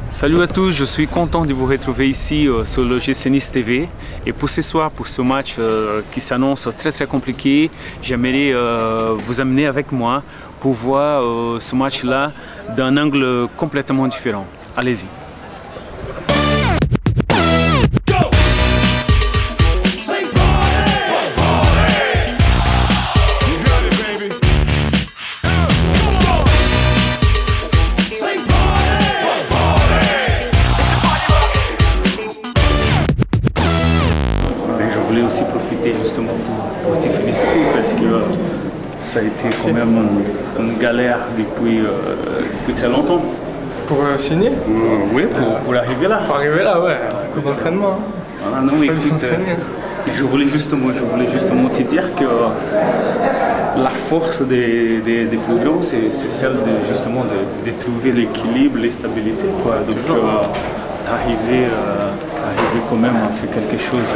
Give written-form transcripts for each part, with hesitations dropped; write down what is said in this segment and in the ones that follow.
Salut à tous, je suis content de vous retrouver ici sur le GC Nice TV. Et pour ce soir, pour ce match qui s'annonce très compliqué, j'aimerais vous amener avec moi pour voir ce match-là d'un angle complètement différent. Allez-y. Je voulais aussi profiter justement pour te féliciter parce que ça a été quand même une galère depuis très longtemps. Pour signer Oui, pour arriver là. Pour arriver là, ouais. Beaucoup d'entraînement. Hein. Voilà, non, écoute, je voulais justement te dire que la force des plus grands, c'est celle de trouver l'équilibre, la stabilité. Donc, d'arriver quand même à faire quelque chose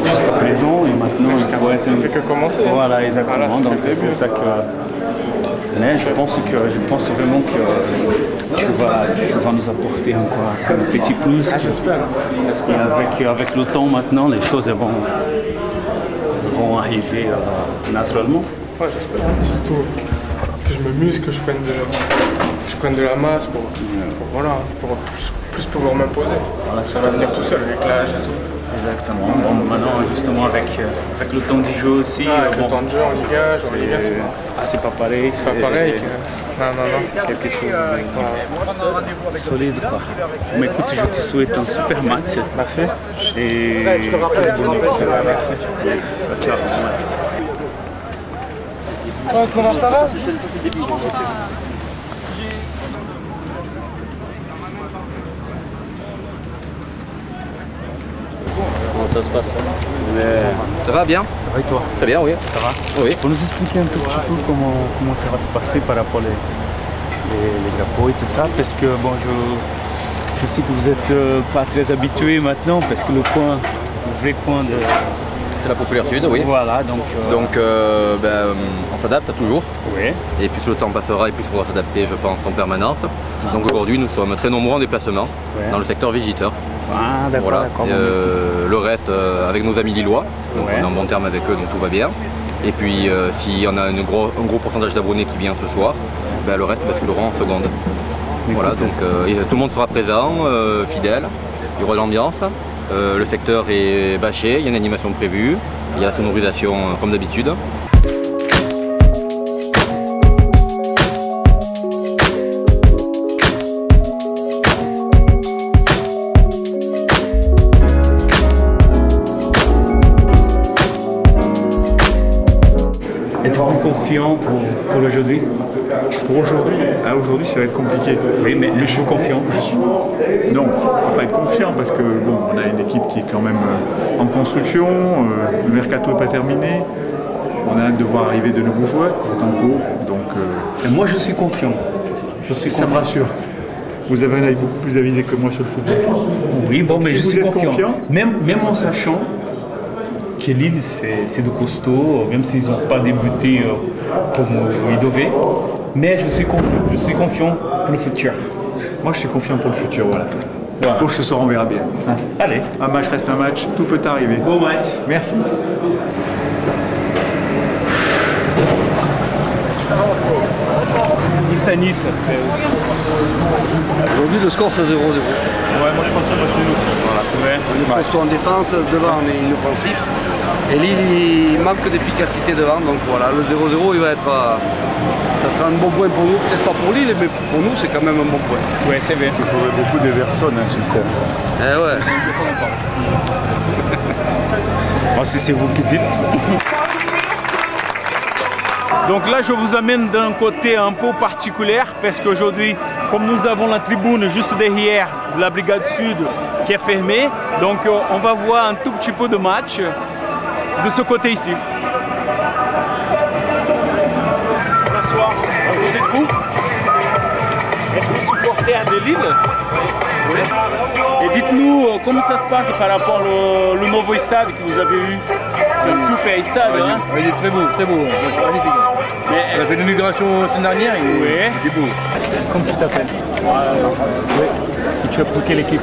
jusqu'à présent et maintenant ça fait que commencer. Voilà, exactement. Voilà, donc c'est ça que. Mais je pense vraiment que tu vas nous apporter encore un petit plus. Ah, j'espère. Et avec le temps maintenant, les choses vont arriver naturellement. Ouais, j'espère. Surtout que je me muscle, que je prenne de la masse pour plus pouvoir m'imposer. Voilà, ça va venir tout seul avec l'âge et tout. Exactement. Bon, maintenant, justement, avec le temps du jeu aussi. Le temps de jeu en Ligue 1, c'est bon. C'est pas pareil. C'est pas pareil. Non. C'est quelque chose de solide, quoi. Mais écoute, je te souhaite un super match. Merci. Et je te rappelle merci. Comment ça va? Comment ça se passe? Ça va bien? Ça va et toi? Très bien, oui. Ça va? Oui. Pour nous expliquer un tout petit peu comment ça va se passer par rapport les drapeaux et tout ça, parce que bon, je sais que vous n'êtes pas très habitués maintenant, parce que le vrai coin de... C'est la Populaire Sud, oui. Voilà, donc on s'adapte toujours. Oui. Et plus le temps passera et plus il faudra s'adapter, je pense, en permanence. Donc aujourd'hui, nous sommes très nombreux en déplacement dans le secteur Visiteur. Ah, d'accord, voilà. d'accord. Le reste avec nos amis lillois, donc on est en bon terme avec eux, donc tout va bien. Et puis si on a un gros pourcentage d'abonnés qui vient ce soir, le reste basculeront en seconde. Voilà, donc tout le monde sera présent, fidèle, il y aura de l'ambiance. Le secteur est bâché, il y a une animation prévue, il y a la sonorisation comme d'habitude. Êtes-vous confiant pour aujourd'hui? Pour aujourd'hui, aujourd'hui ça va être compliqué. Oui, mais je suis confiant. Non, on ne peut pas être confiant parce que bon, on a une équipe qui est quand même en construction, le mercato n'est pas terminé, on a hâte de voir arriver de nouveaux joueurs, c'est en cours. Donc, Et moi je suis confiant. Ça me rassure. Vous avez un œil beaucoup plus avisé que moi sur le football. Oui, bon, mais si je vous suis êtes confiant. Même en sachant que Lille c'est de costaud, même s'ils n'ont pas débuté comme ils devaient. Mais je suis confiant pour le futur. Moi je suis confiant pour le futur, voilà. Pour ce soir on verra bien. Allez. Un match reste un match, tout peut arriver. Bon match. Merci. Nice. Aujourd'hui le score c'est 0-0. Ouais, moi je pense que c'est aussi. Ouais. On est costaud en défense, devant on est inoffensif. Et Lille il manque d'efficacité devant, donc voilà, le 0-0 il va être... ça sera un bon point pour nous, peut-être pas pour Lille, mais pour nous c'est quand même un bon point. Ouais, c'est vrai. Il faudrait beaucoup d'Everson sur le terrain. Eh ouais. Bon, si c'est vous qui dites. Donc là, je vous amène d'un côté un peu particulier parce qu'aujourd'hui, comme nous avons la tribune juste derrière de la Brigade Sud qui est fermée, donc on va voir un tout petit peu de match de ce côté ici. Bonsoir, à côté de vous. Êtes-vous supporter supporter de Lille. Oui. Et dites-nous comment ça se passe par rapport au nouveau stade que vous avez eu. C'est un super stade. Hein? Oui, il est très beau, magnifique. On a fait l'inauguration la semaine dernière, il était beau. Comment tu t'appelles? Oui. Et tu as pour quelle équipe?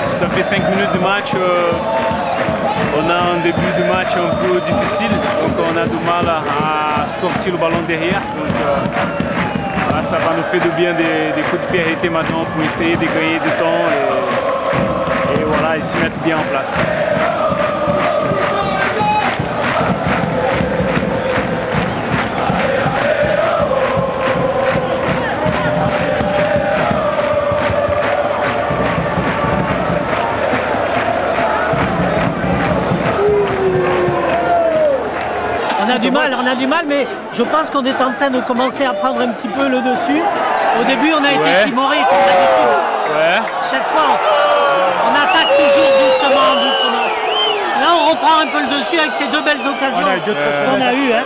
Ça fait 5 minutes de match. On a un début de match un peu difficile, donc on a du mal à sortir le ballon derrière. Donc ça va nous faire du bien des coups de pied arrêtés maintenant pour essayer de gagner du temps et voilà, et se mettre bien en place. On a du mal, mais je pense qu'on est en train de commencer à prendre un petit peu le dessus. Au début, on a été timoré, comme d'habitude. Ouais. Chaque fois, on attaque toujours doucement. Là, on reprend un peu le dessus avec ces deux belles occasions qu'on a eues. Hein.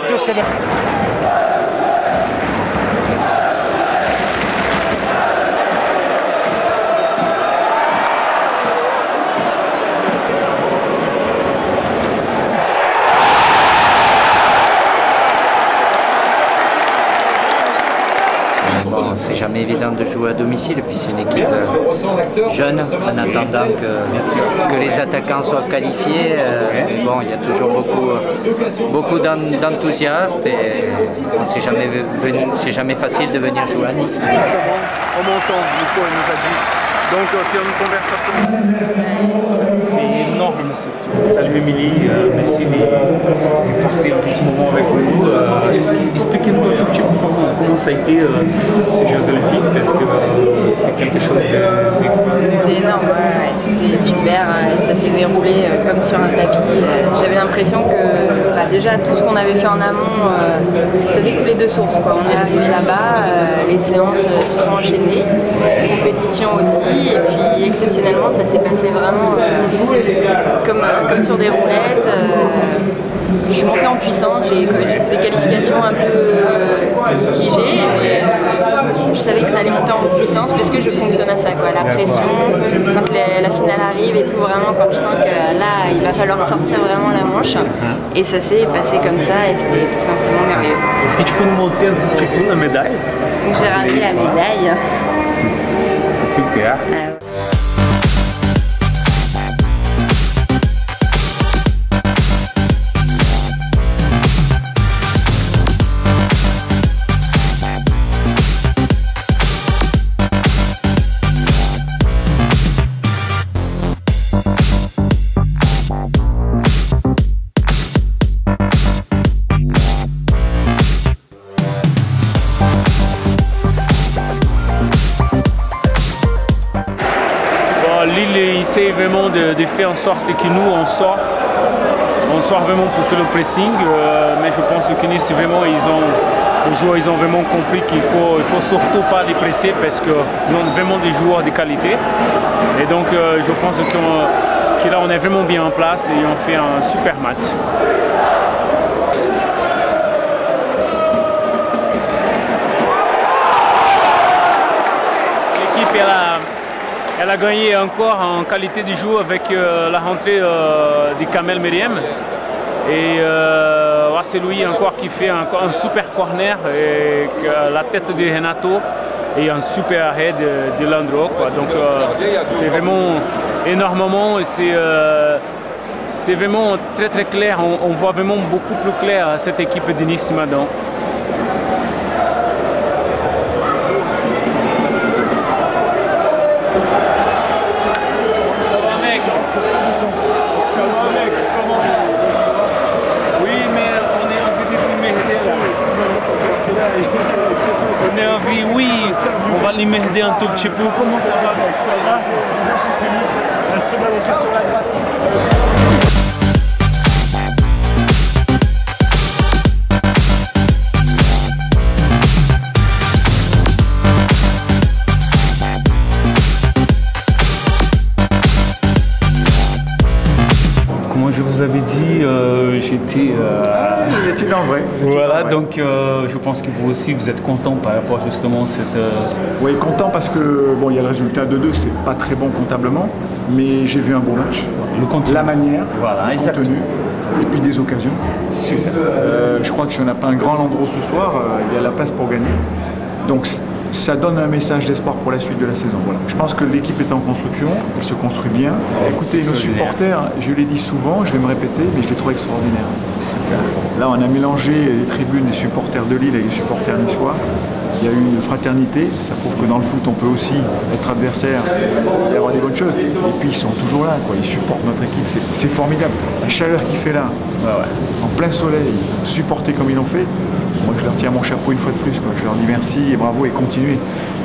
C'est jamais évident de jouer à domicile, et puis c'est une équipe jeune, en attendant que les attaquants soient qualifiés. Mais bon, il y a toujours beaucoup d'enthousiastes et c'est jamais facile de venir jouer à Nice. En montant, Nico nous a dit. Donc c'est une conversation. C'est énorme. Salut Émilie, merci de passer un petit moment avec nous. Expliquez-nous un tout petit peu comment ça a été ces Jeux Olympiques, parce que c'est quelque chose d'extraordinaire. C'est énorme, c'était super, ça s'est déroulé comme sur un tapis. J'avais l'impression que déjà tout ce qu'on avait fait en amont, ça découlait de source. On est arrivé là-bas, les séances se sont enchaînées, compétition aussi, et puis exceptionnellement ça s'est passé vraiment comme sur des roulettes. Je suis montée en puissance, j'ai fait des qualifications un peu mitigées, mais je savais que ça allait monter en puissance parce que je fonctionne à ça, quoi. La pression, quand la finale arrive et tout, vraiment quand je sens que là il va falloir sortir vraiment la manche, et ça s'est passé comme ça et c'était tout simplement merveilleux. Est-ce que tu peux nous montrer un tout petit peu la médaille? Donc j'ai ramené la médaille. C'est super. Lille essaie vraiment de faire en sorte que nous on sort vraiment pour faire le pressing, mais je pense que Nice vraiment les joueurs ils ont vraiment compris qu'il faut surtout pas les presser parce qu'ils ont vraiment des joueurs de qualité, et donc je pense que là on est vraiment bien en place et on fait un super match. L'équipe elle a gagné encore en qualité de jeu avec la rentrée de Kamel Meriem. Et c'est lui encore qui fait encore un super corner avec la tête de Renato et un super arrêt de Landreau. Donc c'est vraiment énormément, c'est vraiment très très clair. On voit vraiment beaucoup plus clair cette équipe de Nice maintenant. énervé, oui, on va les merder un tout petit peu. Comment ça va? Un seul ballon qui est sur la droite. Moi je vous avais dit, j'étais... Il était dans le vrai. Voilà, donc je pense que vous aussi vous êtes content par rapport justement à cette... Oui, content parce que bon, il y a le résultat 2-2, c'est pas très bon comptablement, mais j'ai vu un bon match. Le contenu. La manière, voilà, le contenu, et puis des occasions. Super. Je crois que si on n'a pas un grand Landreau ce soir, il y a la place pour gagner. Donc ça donne un message d'espoir pour la suite de la saison. Voilà. Je pense que l'équipe est en construction, elle se construit bien. Écoutez, nos supporters, je l'ai dit souvent, je vais me répéter, mais je les trouve extraordinaires. Super. Là, on a mélangé les tribunes des supporters de Lille et les supporters niçois. Il y a eu une fraternité, ça prouve que dans le foot, on peut aussi être adversaire et avoir des bonnes choses. Et puis, ils sont toujours là, quoi. Ils supportent notre équipe, c'est formidable. La chaleur qu'il fait là, en plein soleil, supporter comme ils l'ont fait. Moi, je leur tire mon chapeau une fois de plus, quoi. Je leur dis merci et bravo et continuez.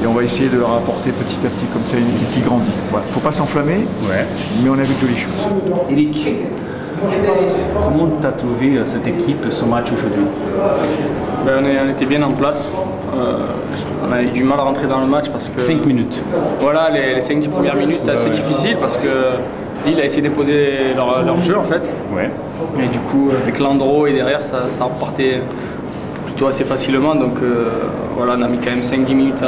Et on va essayer de leur apporter petit à petit comme ça une équipe qui grandit. Voilà. Faut pas s'enflammer, mais on a vu de jolies choses. Eric, comment tu as trouvé cette équipe, ce match aujourd'hui? On était bien en place. On a eu du mal à rentrer dans le match parce que... 5 minutes. Voilà, les 5-10 premières minutes, c'était assez difficile parce que Lille a essayé d'imposer leur jeu en fait. Ouais. Et du coup, avec Landreau et derrière, ça repartait plutôt assez facilement. Donc voilà, on a mis quand même 5-10 minutes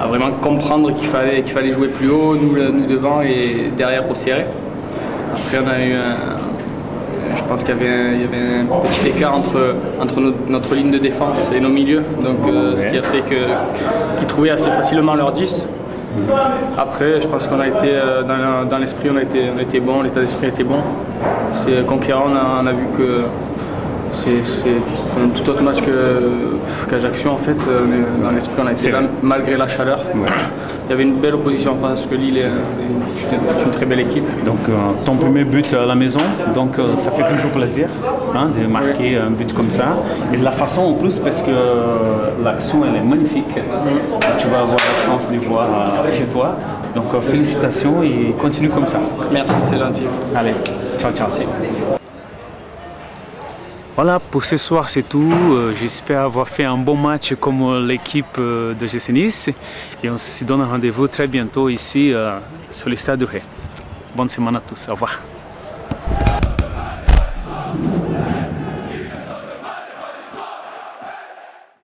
à vraiment comprendre qu'il fallait jouer plus haut, nous devant et derrière au serré. Après, on a eu je pense qu'il y avait un petit écart entre notre ligne de défense et nos milieux, donc ce qui a fait qu'ils trouvaient assez facilement leur 10. Après, je pense qu'on a été dans l'esprit, on a été bon, l'état d'esprit était bon. C'est conquérant, on a vu que c'est un tout autre match qu'Ajaccio en fait. Dans l'esprit, on a été là malgré la chaleur. Ouais. Il y avait une belle opposition en face parce que Lille est une très belle équipe. Donc ton premier but à la maison, donc ça fait toujours plaisir de marquer un but comme ça. Et de la façon en plus parce que l'action elle est magnifique. Tu vas avoir la chance de voir chez toi. Donc félicitations et continue comme ça. Merci, c'est gentil. Allez, ciao ciao. Voilà, pour ce soir c'est tout. J'espère avoir fait un bon match comme l'équipe de GC Nice. Et on se donne rendez-vous très bientôt ici sur le Stade de Ré. Bonne semaine à tous, au revoir.